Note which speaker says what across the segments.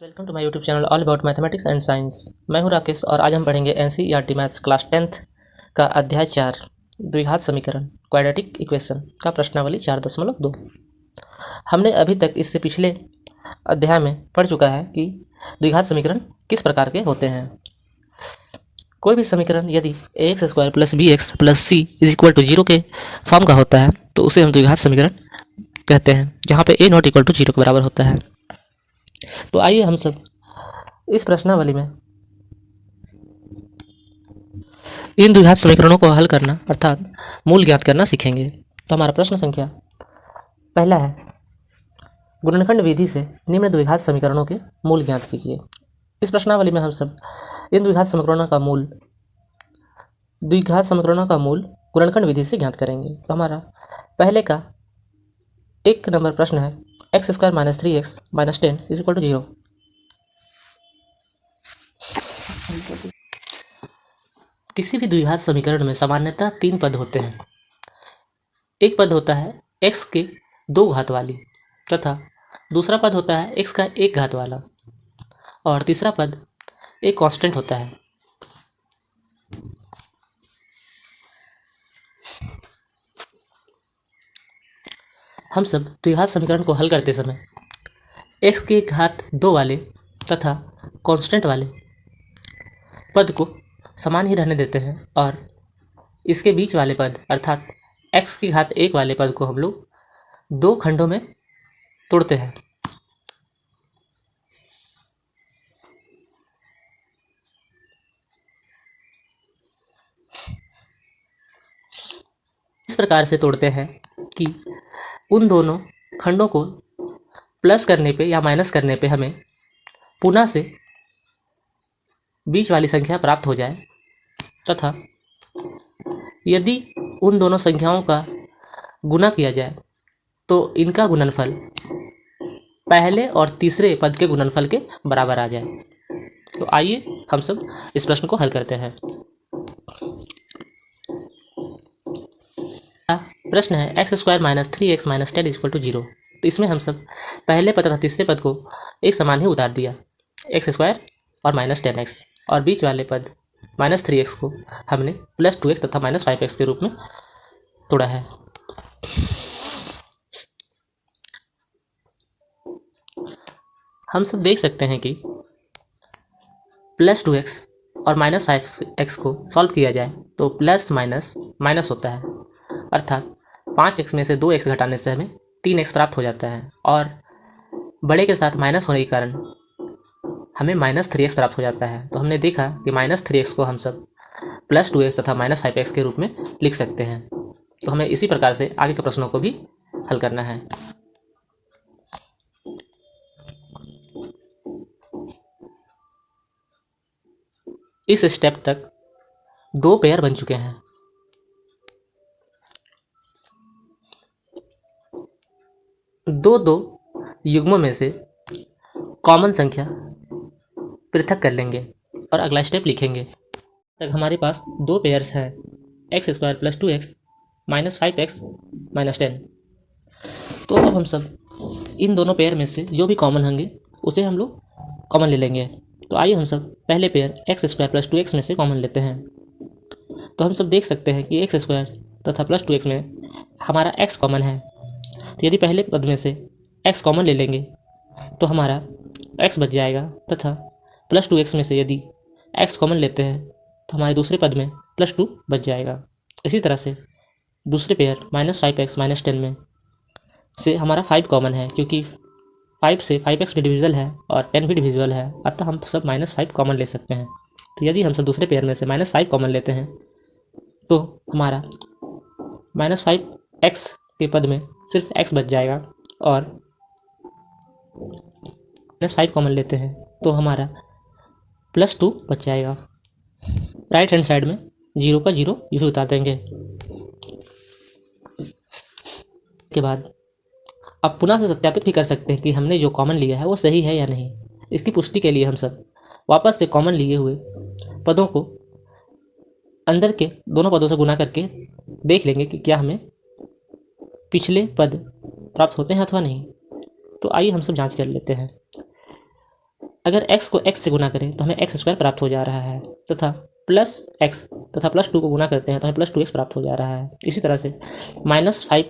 Speaker 1: Welcome to my YouTube channel all about mathematics and science. मैं हूं राकेश और आज हम पढ़ेंगे एनसीईआरटी मैथ्स क्लास 10th का अध्याय 4 द्विघात समीकरण क्वाड्रेटिक इक्वेशन का प्रश्नावली 4.2। हमने अभी तक इससे पिछले अध्याय में पढ़ चुका है कि द्विघात समीकरण किस प्रकार के होते हैं। कोई भी समीकरण यदि ax square plus b x plus c is equal to 0 के फॉर्म का होता है तो उसे हम द्विघात समीकरण कहते हैं, जहाँ पे a नॉट इक्वल टू 0 के बराबर होता है। तो आइए हम सब इस प्रश्नावली में इन द्विघात समीकरणों को हल करना अर्थात मूल ज्ञात करना सीखेंगे। तो हमारा प्रश्न संख्या पहला है, गुणनखंड विधि से निम्न द्विघात समीकरणों के मूल ज्ञात कीजिए। इस प्रश्नावली में हम सब इन द्विघात समीकरणों का मूल गुणनखंड विधि से ज्ञात करेंगे। तो हमारा पहले का 1 नंबर प्रश्न है, x square minus 3x minus 10 is equal to 0। किसी भी द्विघात समीकरण में सामान्यतः 3 पद होते हैं। एक पद होता है x के 2 घात वाली तथा दूसरा पद होता है x का 1 घात वाला और तीसरा पद एक कांस्टेंट होता है। हम सब द्विघात समीकरण को हल करते समय x के घात 2 वाले तथा कांस्टेंट वाले पद को समान ही रहने देते हैं और इसके बीच वाले पद अर्थात x की घात 1 वाले पद को हम लोग 2 खंडों में तोड़ते हैं। इस प्रकार से तोड़ते हैं कि उन दोनों खंडों को प्लस करने पे या माइनस करने पे हमें पुनः से बीच वाली संख्या प्राप्त हो जाए तथा यदि उन दोनों संख्याओं का गुणा किया जाए तो इनका गुणनफल पहले और तीसरे पद के गुणनफल के बराबर आ जाए। तो आइए हम सब इस प्रश्न को हल करते हैं। प्रश्न है x square minus 3x minus 10 is equal to 0। तो इसमें हम सब पहले पद तथा तीसरे पद को एक समान ही उतार दिया, एक्स स्क्वायर और माइनस 10x, और बीच वाले पद माइनस 3x को हमने प्लस 2x तथा माइनस 5x के रूप में तोड़ा है। हम सब देख सकते हैं कि प्लस 2x और माइनस 5x को सॉल्व किया जाए तो प्लस माइनस माइनस होता है, अर्थात 5x में से 2x घटाने से हमें 3x प्राप्त हो जाता है और बड़े के साथ माइनस होने के कारण हमें माइनस 3x प्राप्त हो जाता है। तो हमने देखा कि माइनस 3x को हम सब प्लस 2x तथा माइनस 5x के रूप में लिख सकते हैं। तो हमें इसी प्रकार से आगे के प्रश्नों को भी हल करना है। इस स्टेप तक 2 पेयर बन चुके हैं। दो युग्मों में से कॉमन संख्या पृथक कर लेंगे और अगला स्टेप लिखेंगे। तक हमारे पास 2 पेयर्स हैं, x square plus 2x minus 5x minus 10। तो अब हम सब इन दोनों पेयर में से जो भी कॉमन होंगे उसे हम लोग कॉमन ले लेंगे। तो आइए हम सब पहले pair x square plus 2x में से कॉमन लेते हैं। तो हम सब देख सकते हैं कि एक्स स्क्वायर तथा प्लस 2x में हमारा x कॉमन है। तो यदि पहले पद में से x कॉमन ले लेंगे तो हमारा x बच जाएगा तथा प्लस 2x में से यदि x कॉमन लेते हैं तो हमारे दूसरे पद में प्लस 2 बच जाएगा। इसी तरह से दूसरे पेयर माइनस 5x माइनस 10 में से हमारा 5 कॉमन है, क्योंकि 5 से 5x भी डिविजिबल है और 10 भी डिविजिबल है, अतः हम सब माइनस 5 कॉमन ले सकते हैं। तो यदि हम सब दूसरे पेयर में से माइनस 5 कॉमन लेते हैं तो हमारा माइनस 5x के पद में सिर्फ x बच जाएगा और माइनस 5 कॉमन लेते हैं तो हमारा प्लस 2 बच जाएगा। राइट हैंड साइड में 0 का 0 यूँ उतार देंगे। के बाद अब पुनः से सत्यापित भी कर सकते हैं कि हमने जो कॉमन लिया है वो सही है या नहीं। इसकी पुष्टि के लिए हम सब वापस से कॉमन लिए हुए पदों को अंदर के दोनों पदों से गुना करके देख लेंगे कि क्या हमें पिछले पद प्राप्त होते हैं अथवा नहीं। तो आइए हम सब जांच कर लेते हैं। अगर x को x से गुना करें तो हमें x स्क्वायर प्राप्त हो जा रहा है, तथा प्लस x तथा प्लस 2 को गुना करते हैं तो हमें प्लस 2x प्राप्त हो जा रहा है। इसी तरह से -5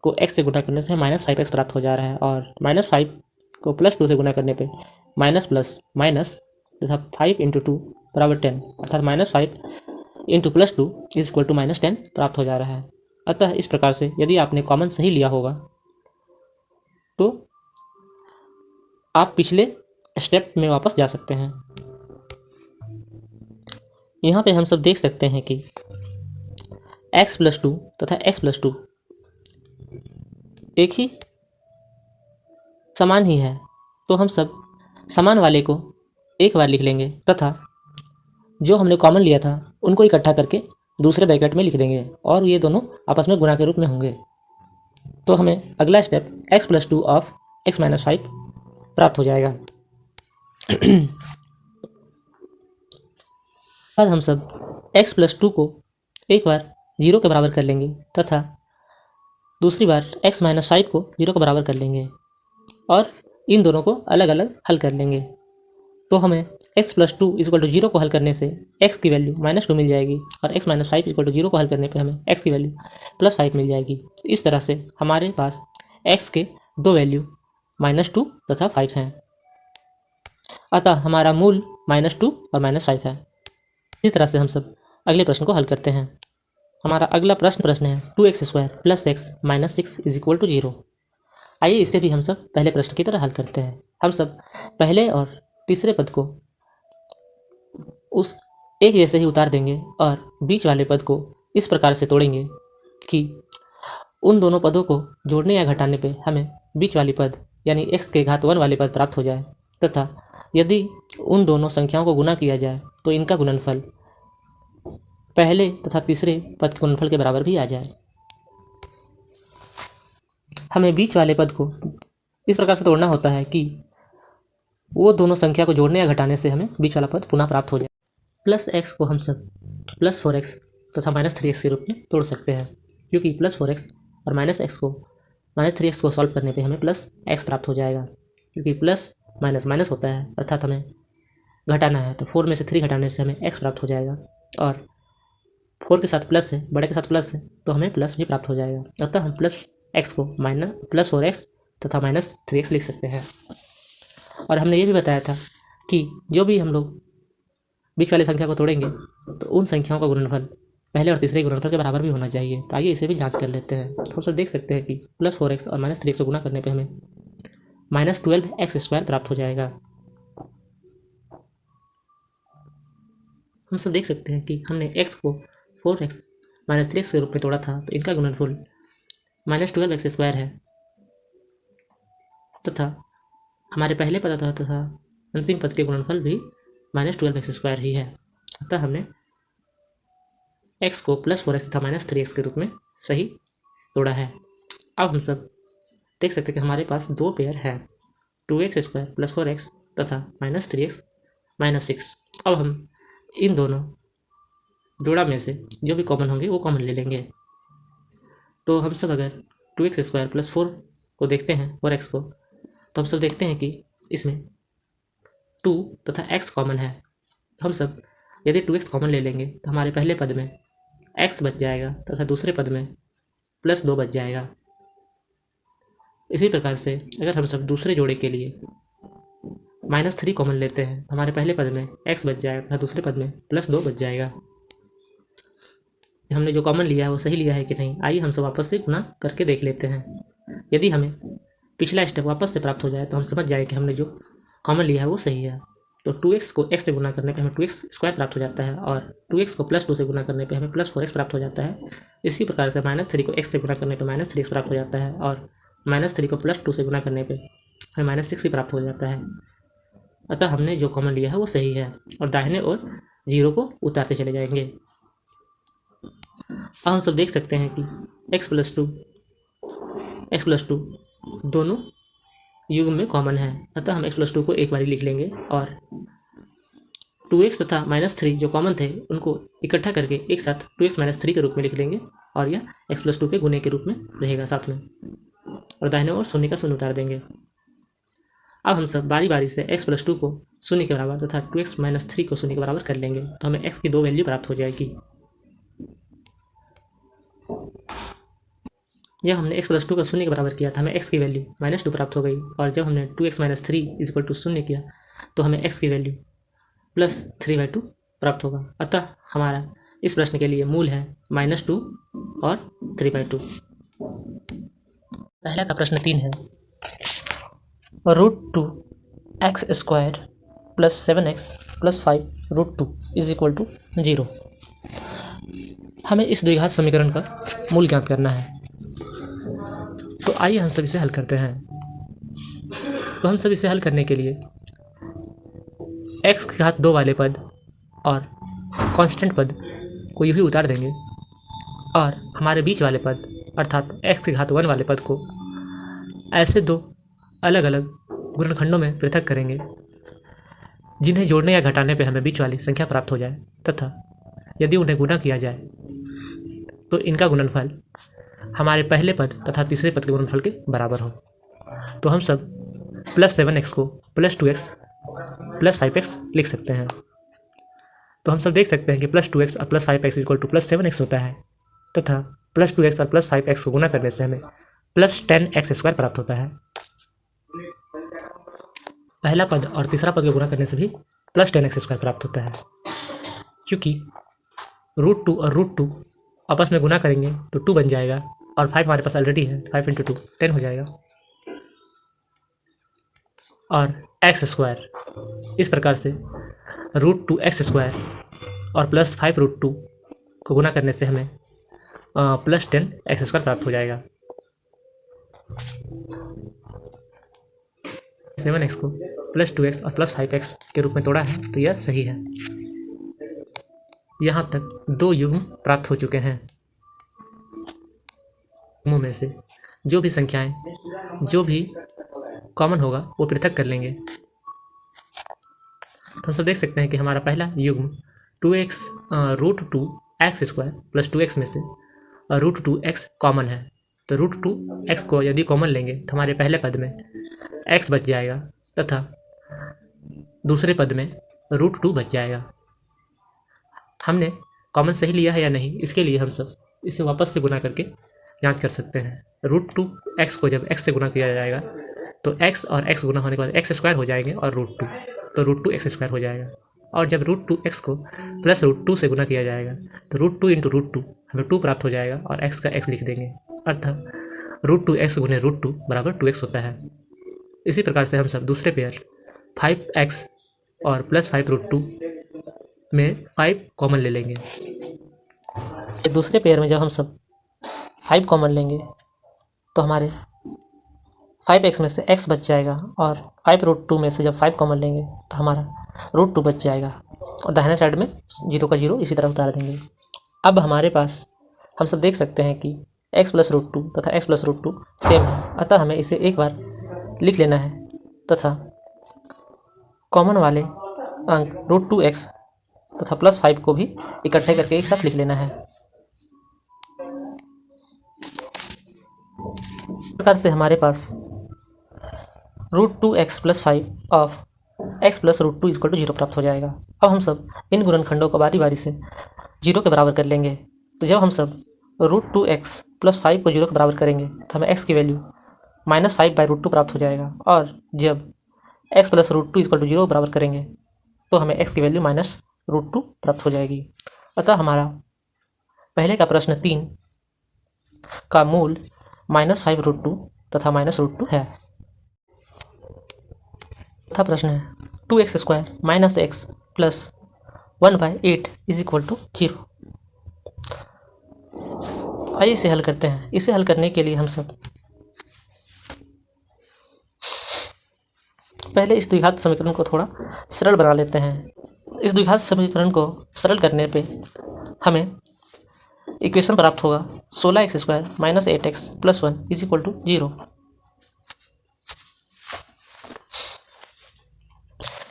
Speaker 1: को x से गुना करने से -5x प्राप्त हो जा रहा है, और -5 को प्लस 2 से गुना करने पे माइनस प्लस माइनस तथा 5 × 2 बराबर 10, अर्थात -5 × +2 = -10 प्राप्त हो जा रहा है। अतः इस प्रकार से यदि आपने कॉमन सही लिया होगा तो आप पिछले स्टेप में वापस जा सकते हैं। यहाँ पे हम सब देख सकते हैं कि x + 2 तथा x + 2 एक ही समान ही है, तो हम सब समान वाले को एक बार लिख लेंगे तथा जो हमने कॉमन लिया था उनको इकट्ठा करके दूसरे ब्रैकेट में लिख देंगे और ये दोनों आपस में गुणा के रूप में होंगे। तो हमें अगला स्टेप x + 2 ऑफ x - 5 प्राप्त हो जाएगा। अब हम सब x + 2 को एक बार 0 के बराबर कर लेंगे तथा दूसरी बार x - 5 को 0 के बराबर कर लेंगे और इन दोनों को अलग अलग हल कर लेंगे। तो हमें x + 2 = 0 को हल करने से x की वैल्यू -2 मिल जाएगी और x - 5 = 0 को हल करने पे हमें x की वैल्यू +5 मिल जाएगी। इस तरह से हमारे पास x के दो वैल्यू -2 तथा 5 हैं, अतः हमारा मूल -2 और -5 है। इसी तरह से हम सब अगले प्रश्न को हल करते हैं। हमारा अगला प्रश्न है 2x² + x - 6 = 0। आइए इसे भी हम सब पहले प्रश्न की तरह हल करते हैं। हम सब पहले और तीसरे पद को उस एक जैसे ही उतार देंगे और बीच वाले पद को इस प्रकार से तोड़ेंगे कि उन दोनों पदों को जोड़ने या घटाने पे हमें बीच वाली पद यानी x के घात 1 वाले पद प्राप्त हो जाए, तथा यदि उन दोनों संख्याओं को गुना किया जाए तो इनका गुणनफल पहले तथा तीसरे पद के गुणनफल के बराबर भी आ जाए। हमें बीच वाले पद को इस प्रकार से तोड़ना होता है कि वो दोनों संख्या को जोड़ने या घटाने से हमें बीच वाला पद पुनः प्राप्त हो जाए। +x को हम सब +4x तथा -3x के रूप में तोड़ सकते हैं, क्योंकि +4x और -x को -3x को सॉल्व करने पे हमें +x प्राप्त हो जाएगा, क्योंकि प्लस माइनस माइनस होता है, अर्थात हमें घटाना है तो 4 में से 3 घटाने से हमें x प्राप्त हो जाएगा, और 4 के साथ प्लस है, बड़े के साथ प्लस है तो हमें प्लस भी प्राप्त हो जाएगा। अतः हम +x को +4x तथा -3x लिख सकते हैं। और हमने ये भी बताया था कि जो भी हम लोग बीच वाली संख्या को तोड़ेंगे तो उन संख्याओं का गुणनफल पहले और तीसरे गुणनफल के बराबर भी होना चाहिए। तो आइए इसे भी जांच कर लेते हैं। तो हम सब देख सकते हैं कि +4x और -3x को गुणा करने पे हमें -12x² प्राप्त हो जाएगा। हम सब देख सकते हैं कि हमने x को 4x -3x के रूप में तोड़ा था, तो इनका गुणनफल -12x² है, तथा हमारे पहले पद तथा अंतिम पद के गुणनफल भी -12x² ही है। अतः हमने x को +4x तथा -3x के रूप में सही तोड़ा है। अब हम सब देख सकते हैं कि हमारे पास दो पेयर है, 2x² + 4x तथा -3x -6। अब हम इन दोनों जोड़ा में से जो भी कॉमन होंगे वो कॉमन ले लेंगे। तो हम सब अगर 2x² + 4 को देखते हैं 4x को, तो हम सब देखते हैं कि इसमें 2 तथा x कॉमन है। तो हम सब यदि 2x कॉमन ले लेंगे तो हमारे पहले पद में x बच जाएगा तथा दूसरे पद में +2 बच जाएगा। इसी प्रकार से अगर हम सब दूसरे जोड़े के लिए -3 कॉमन लेते हैं तो हमारे पहले पद में x बच जाएगा तथा दूसरे पद में +2 बच जाएगा। हमने जो कॉमन लिया है वो सही लिया है कि नहीं, आइए हम सब वापस से गुना करके देख लेते हैं। यदि हमें पिछला स्टेप वापस से प्राप्त हो जाए तो हम समझ जाए कि हमने जो कॉमन लिया है वो सही है। तो 2x को x से गुना करने पे हमें 2x² प्राप्त हो जाता है, और 2x को +2 से गुना करने पे हमें +4x प्राप्त हो जाता है। इसी प्रकार से -3 को x से गुना करने पे -3x प्राप्त हो जाता है, और -3 को +2 से गुना करने पे हमें -6 भी प्राप्त हो जाता है। अतः हमने जो कॉमन लिया है वो सही है, और दाहिने ओर 0 को उतारते चले जाएंगे। अब हम सब देख सकते हैं कि x + 2 दोनों युग्म में कॉमन है, अतः हम x + 2 को एक बार लिख लेंगे, और 2x तथा -3 जो कॉमन थे उनको इकट्ठा करके एक साथ 2x - 3 के रूप में लिख लेंगे, और यह x + 2 के गुणे के रूप में रहेगा साथ में, और दाहिने ओर 0 का 0 उतार देंगे। अब हम सब बारी बारी से x + 2 को शून्य के बराबर तथा 2x - 3 को शून्य के बराबर कर लेंगे, तो हमें x की दो वैल्यू प्राप्त हो जाएगी। जब हमने x + 2 को शून्य के बराबर किया तो हमें x की वैल्यू -2 प्राप्त हो गई, और जब हमने 2x - 3 = 0 किया तो हमें x की वैल्यू +3/2 प्राप्त होगा। अतः हमारा इस प्रश्न के लिए मूल है -2 और 3/2। पहला का प्रश्न 3 है, √2x² + 7x + 5 √2 = 0। हमें इस द्विघात समीकरण का मूल ज्ञात करना है, तो आइए हम सब इसे हल करते हैं। तो हम सब इसे हल करने के लिए x⁻2 वाले पद और कांस्टेंट पद को यूँ ही उतार देंगे, और हमारे बीच वाले पद अर्थात x⁻1 वाले पद को ऐसे दो अलग अलग गुणनखंडों में पृथक करेंगे जिन्हें जोड़ने या घटाने पर हमें बीच वाली संख्या प्राप्त हो जाए, तथा यदि उन्हें गुणा किया जाए तो इनका गुणनफल हमारे पहले पद तथा तीसरे पद के गुणनफल के बराबर हो। तो हम सब +7x को +2x + 5x लिख सकते हैं। तो हम सब देख सकते हैं कि +2x और +5x = +7x होता है, तथा +2x और +5x को गुणा करने से हमें +10x² प्राप्त होता है। पहला पद और तीसरा पद को गुणा करने से भी +10x² प्राप्त होता है, क्योंकि √2 और √2 आपस में गुणा करेंगे तो 2 बन जाएगा, और 5 हमारे पास ऑलरेडी है, 5 × 2 10 हो जाएगा, और x²। इस प्रकार से √2x² और +5√2 को गुणा करने से हमें +10x² प्राप्त हो जाएगा। 7x को +2x और +5x के रूप में तोड़ा है, तो यह सही है। यहाँ तक दो युग्म प्राप्त हो चुके हैं। युग्मों में से जो भी संख्याएं जो भी कॉमन होगा वो पृथक कर लेंगे। तो हम सब देख सकते हैं कि हमारा पहला युग्म √2x² + 2x में से √2x कॉमन है, तो √2x को यदि कॉमन लेंगे तो हमारे पहले पद में x बच जाएगा, तथा दूसरे पद में √2 बच जाएगा। हमने कॉमन सही लिया है या नहीं, इसके लिए हम सब इसे वापस से गुणा करके जांच कर सकते हैं। √2x को जब x से गुणा किया जाएगा तो x और x गुना होने के बाद x² हो जाएंगे, और √2 तो √2x² हो जाएगा। और जब √2x को +√2 से गुना किया जाएगा तो √2 × √2 हमें 2 प्राप्त हो जाएगा, और x का x लिख देंगे, अर्थात √2x × √2 = 2x होता है। इसी प्रकार से हम सब दूसरे पेयर 5x और +5√2 में 5 कॉमन ले लेंगे। दूसरे पेयर में जब हम सब 5 कॉमन लेंगे तो हमारे 5x में से x बच जाएगा, और 5√2 में से जब 5 कॉमन लेंगे तो हमारा √2 बच जाएगा, और दाहिने साइड में 0 का 0 इसी तरह उतार देंगे। अब हमारे पास हम सब देख सकते हैं कि x + √2 तथा x + √2 सेम है, अतः हमें इसे एक बार लिख लेना है, तथा कॉमन वाले अंक √2x तथा +5 को भी इकट्ठे करके एक साथ लिख लेना है। इस प्रकार से हमारे पास √2x + 5 of x + √2 = 0 प्राप्त हो जाएगा। अब हम सब इन गुणनखंडों को बारी बारी से 0 के बराबर कर लेंगे। तो जब हम सब √2x + 5 को 0 के बराबर करेंगे तो हमें x की वैल्यू -5/√2 प्राप्त हो जाएगा, और जब x + √2 = 0 के बराबर करेंगे तो हमें x की वैल्यू -√2 प्राप्त हो जाएगी। अतः हमारा पहले का प्रश्न 3 का मूल -5√2 तथा -√2 है। चौथा प्रश्न है 2x² - x + 1/8 = 0। आइए इसे हल करते हैं। इसे हल करने के लिए हम सब पहले इस द्विघात समीकरण को थोड़ा सरल बना लेते हैं। इस द्विघात समीकरण को सरल करने पे हमें इक्वेशन प्राप्त होगा 16x² - 8x + 1 = 0।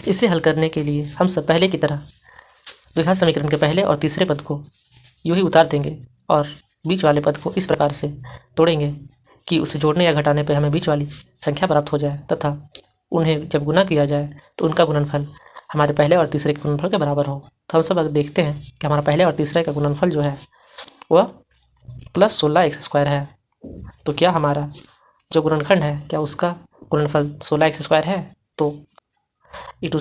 Speaker 1: इसे हल करने के लिए हम सब पहले की तरह द्विघात समीकरण के पहले और तीसरे पद को यूँ ही उतार देंगे, और बीच वाले पद को इस प्रकार से तोड़ेंगे कि उसे जोड़ने या घटाने पर हमें बीच वाली संख्या प्राप्त हो जाए, तथा उन्हें जब गुना किया जाए तो उनका गुणनफल हमारे पहले और तीसरे के गुणनफल के बराबर हो। तो हम सब अगर देखते हैं कि हमारा पहले और तीसरे का गुणनफल जो है वह प्लस 16x² है, तो क्या हमारा जो गुणनखंड है क्या उसका गुणनफल 16x² है? तो e⁴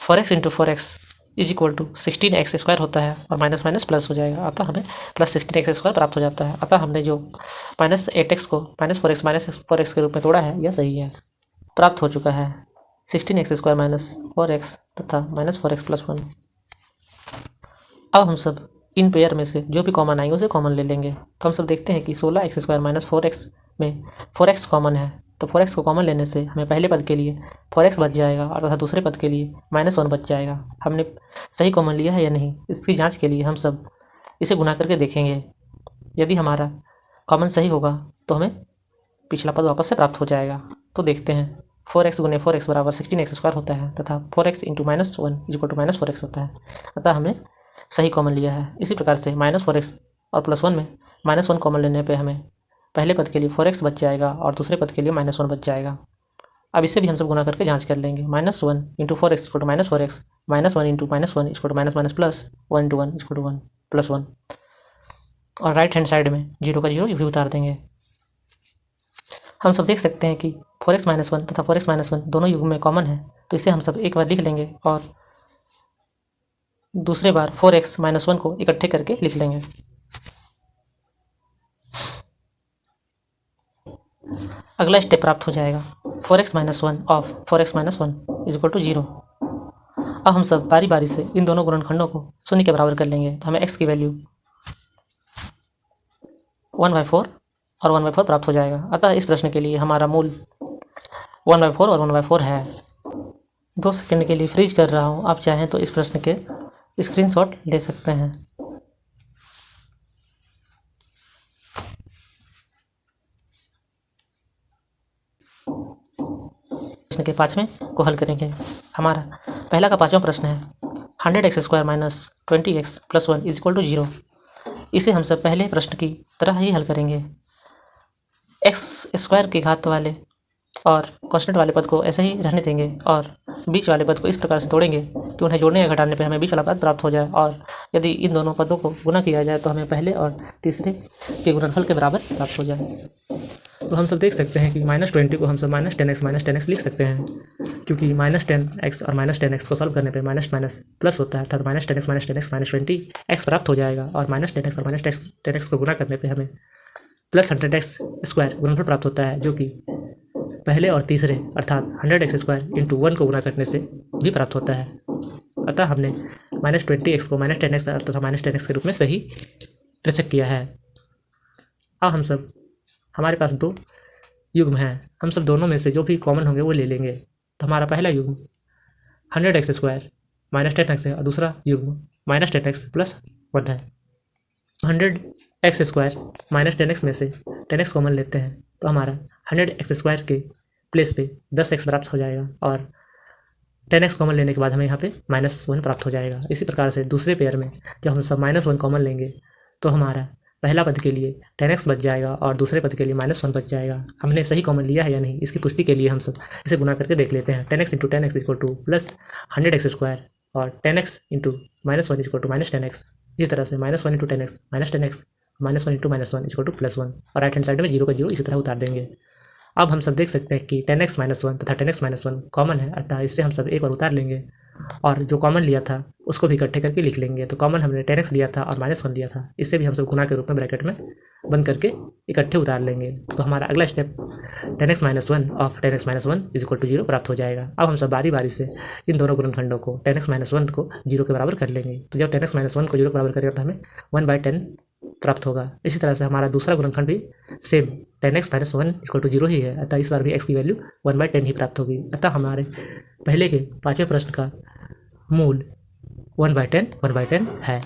Speaker 1: 4x into 4x is equal to 16x² होता है और माइनस माइनस प्लस हो जाएगा, अतः हमें प्लस 16x² प्राप्त हो जाता है। अतः हमने जो -8x को -4x के रूप में तोड़ा है यह सही है। प्राप्त हो चुका है 16x² - 4x तथा -4x + 1। अब हम सब इन पेयर में से जो भी कॉमन आएंगे उसे कॉमन ले लेंगे। तो हम सब देखते हैं कि 16x² - 4x में 4x कॉमन है, तो 4x को कॉमन लेने से हमें पहले पद के लिए 4x बच जाएगा और तथा दूसरे पद के लिए -1 बच जाएगा। हमने सही कॉमन लिया है या नहीं इसकी जांच के लिए हम सब इसे गुना करके देखेंगे। यदि हमारा कॉमन सही होगा तो हमें पिछला पद वापस से प्राप्त हो जाएगा। तो देखते हैं 4x × 4x = 16x² होता है तथा 4x × -1 = -4x होता है, अतः हमने सही कॉमन लिया है। इसी प्रकार से -4x और +1 में -1 कॉमन लेने पे हमें पहले पद के लिए 4x बच जाएगा और दूसरे पद के लिए -1 बच जाएगा। अब इसे भी हम सब गुना करके जांच कर लेंगे। -1 × 4x = -4x, -1 × -1 = प्लस 1 × 1 = 1 + 1 और राइट हैंड साइड में 0 का 0 भी उतार देंगे। हम सब देख सकते हैं कि 4x - 1 तथा 4x - 1 दोनों युग्म में कॉमन है, तो इसे हम सब एक बार लिख लेंगे और दूसरे बार 4x - 1 को इकट्ठे करके लिख लेंगे। अगला स्टेप प्राप्त हो जाएगा 4x - 1 of 4x - 1 = 0। अब हम सब बारी बारी से इन दोनों गुणनखंडों को शून्य के बराबर कर लेंगे, तो हमें x की वैल्यू 1/4 और 1/4 प्राप्त हो जाएगा। अतः इस प्रश्न के लिए हमारा मूल 1/4 और 1/4 है। 2 सेकंड के लिए फ्रीज कर रहा हूँ, आप चाहें तो इस प्रश्न के स्क्रीनशॉट ले सकते हैं। प्रश्न के 5वें को हल करेंगे। हमारा पहला का 5वां प्रश्न है 100x² - 20x + 1 = 0। इसे हम सब पहले प्रश्न की तरह ही हल करेंगे। x² के घात वाले और कांस्टेंट वाले पद को ऐसे ही रहने देंगे और बीच वाले पद को इस प्रकार से तोड़ेंगे कि उन्हें जोड़ने या घटाने पर हमें बीच वाला पद प्राप्त हो जाए, और यदि इन दोनों पदों को गुना किया जाए तो हमें पहले और तीसरे के गुणनफल के बराबर प्राप्त हो जाए। तो हम सब देख सकते हैं कि -20 को हम सब -10x -10x लिख सकते हैं, क्योंकि -10x और -10x को सॉल्व करने पे माइनस माइनस प्लस होता है, अर्थात -10x -10x -20x प्राप्त हो जाएगा और -10x और -10x को गुना करने पे हमें +100x² गुणनफल प्राप्त होता है, जो कि पहले और तीसरे अर्थात 100x² × 1 को गुना करने से भी प्राप्त होता है। अतः हमने -20x को -10x तथा -10x के रूप में सही पृथक किया है। अब हम सब हमारे पास 2 युग्म हैं, हम सब दोनों में से जो भी कॉमन होंगे वो ले लेंगे। तो हमारा पहला युग्म 100x² -10x है और दूसरा युग्म -10x + 1 है। 100x² -10x में से 10x कॉमन लेते हैं तो हमारा 100x² के प्लेस पे 10x प्राप्त हो जाएगा और 10x कॉमन लेने के बाद हमें यहाँ पे -1 प्राप्त हो जाएगा। इसी प्रकार से दूसरे पेयर में जब हम सब -1 कॉमन लेंगे तो हमारा पहला पद के लिए 10x बच जाएगा और दूसरे पद के लिए -1 बच जाएगा। हमने सही कॉमन लिया है या नहीं इसकी पुष्टि के लिए हम सब इसे गुना करके देख लेते हैं। 10x × 10x = +100x² और 10x × -1 = -10x। इसी तरह से -1 × 10x -10x, -1 × -1 = +1 और राइट हैंड साइड में 0 का 0 इसी तरह उतार देंगे। अब हम सब देख सकते हैं कि 10x - 1 तथा 10x - 1 कॉमन है, अर्थात इससे हम सब एक बार उतार लेंगे और जो कॉमन लिया था उसको भी इकट्ठे करके लिख लेंगे। तो कॉमन हमने 10x लिया था और -1 लिया था, इससे भी हम सब गुना के रूप में ब्रैकेट में बंद करके इकट्ठे उतार लेंगे। तो हमारा अगला स्टेप 10x - 1 of 10x - 1 = 0 प्राप्त हो जाएगा। अब हम सब बारी बारी से इन दोनों गुणनखंडों को 10x - 1 को 0 के बराबर कर लेंगे। तो जब 10x - 1 को 0 के बराबर करेगा तो हमें 1/10 प्राप्त होगा। इसी तरह से हमारा दूसरा गुणनखंड भी सेम 10x - 1 = 0 ही है, अतः इस बार भी x की वैल्यू 1/10 ही प्राप्त होगी। अतः हमारे पहले के 5वें प्रश्न का मूल 1/10 है।